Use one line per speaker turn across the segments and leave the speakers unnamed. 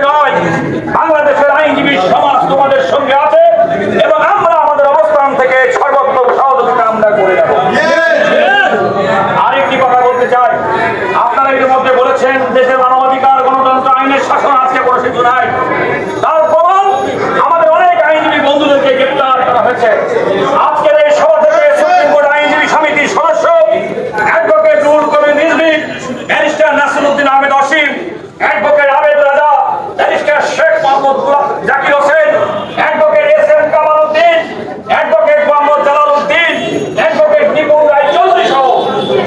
নয়, বাংলাদেশের আইনজীবী সমাজ তোমাদের সঙ্গে আছে এবং আমরা আমাদের অবস্থান থেকে সর্বোত্তম সহযোগিতা আমরা করে যাব। আরেকটি কথা বলতে চাই, আপনারা এর মধ্যে বলেছেন দেশের মানবাধিকার গণতন্ত্র আইনের শাসন আজকে কোনো কিছু নাই। তার প্রমাণ আমাদের অনেক আইনজীবী বন্ধুদেরকে গ্রেপ্তার করা হয়েছে। আজকের এই সভা থেকে সুপ্রিম কোর্ট আইনজীবী সমিতির সদস্য advocate Ruhul Kabir Rizvi, barrister Nasiruddin Ahmed Asim, advocate Abed Raja, barrister Sheikh Mohammad Zakir Hossain, advocate SM. Kamal Uddin, advocate Mohammad Jalal Uddin, advocate Nipun Roy Chowdhury সহ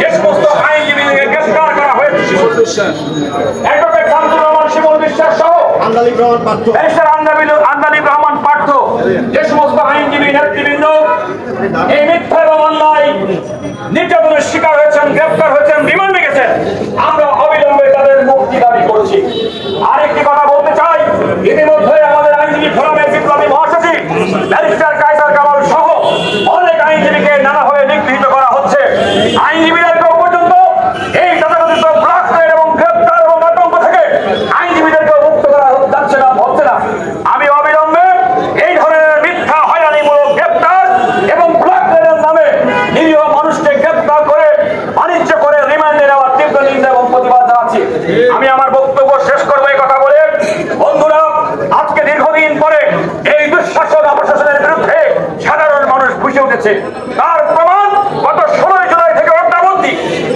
যে সমস্ত আইনজীবীদের গ্রেফতার করা হয়েছে, অ্যাডভোকেট শামসুর রহমান শিমুল বিশ্বাস সহ ব্যারিস্টার আন্দালিব রহমান পার্থ, যে সমস্ত আইনজীবী নেতৃবৃন্দ এই মিথ্যা এবং অন্যায় নির্যাতনের শিকার হয়েছেন, গ্রেফতার হয়েছেন, রিমান্ডে গেছেন, আমরা অবিলম্বে তাদের মুক্তি দাবি করছি। আরেকটি কথা বলতে চাই, ইতিমধ্যে আমাদের আইনজীবী ফোরামের বিপ্লবী মহাসচিব ব্যারিস্টার কায়সার কামাল সহ অনেক আইনজীবীকে নানাভাবে নিগৃহীত করা হচ্ছে। আইনজীবীদেরকেও পর্যন্ত এই তথাকথিত ব্লকমেল এবং গ্রেফতার এবং আতঙ্ক থেকে আইনজীবীদেরকেও মুক্ত করা যাচ্ছে না, হচ্ছে না। আমি অবিলম্বে এই ধরনের মিথ্যা হয়রানিমূলক গ্রেফতার এবং ব্লকমেলের নামে নিরীহ মানুষকে গ্রেফতার করে বাণিজ্য করে রিমান্ডে নেওয়ার তীব্র নিন্দা এবং প্রতিবাদ জানাচ্ছি। আমি আমার বক্তব্য শেষ করবো এই কথা বলে, বন্ধুরা, আজকে দীর্ঘদিন পরে এই দুঃশাসন অপশাসনের বিরুদ্ধে সাধারণ মানুষ বুঝে উঠেছে। তার প্রমাণ গত 16 জুলাই থেকে অদ্যাবধি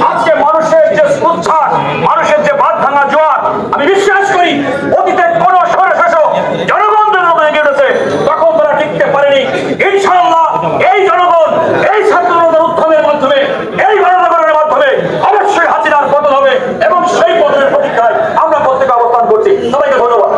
আজকে মানুষের যে উচ্ছ্বাস, মানুষের যে বাঁধ ভাঙা জোয়ার, আমি বিশ্বাস করি অতীতে কোন স্বৈরশাসক জনগণের লোক এগিয়ে উঠেছে, তখন তারা টিকতে পারেনি। ইনশাআল্লাহ এই জনগণ এই ছাত্রদের উত্থানের মাধ্যমে, এই গণজাগরণের মাধ্যমে অবশ্যই হাসিনার পতন হবে এবং সেই পতনের প্রতীক্ষায় আমরা প্রত্যেকে অবস্থান করছি। সবাইকে ধন্যবাদ।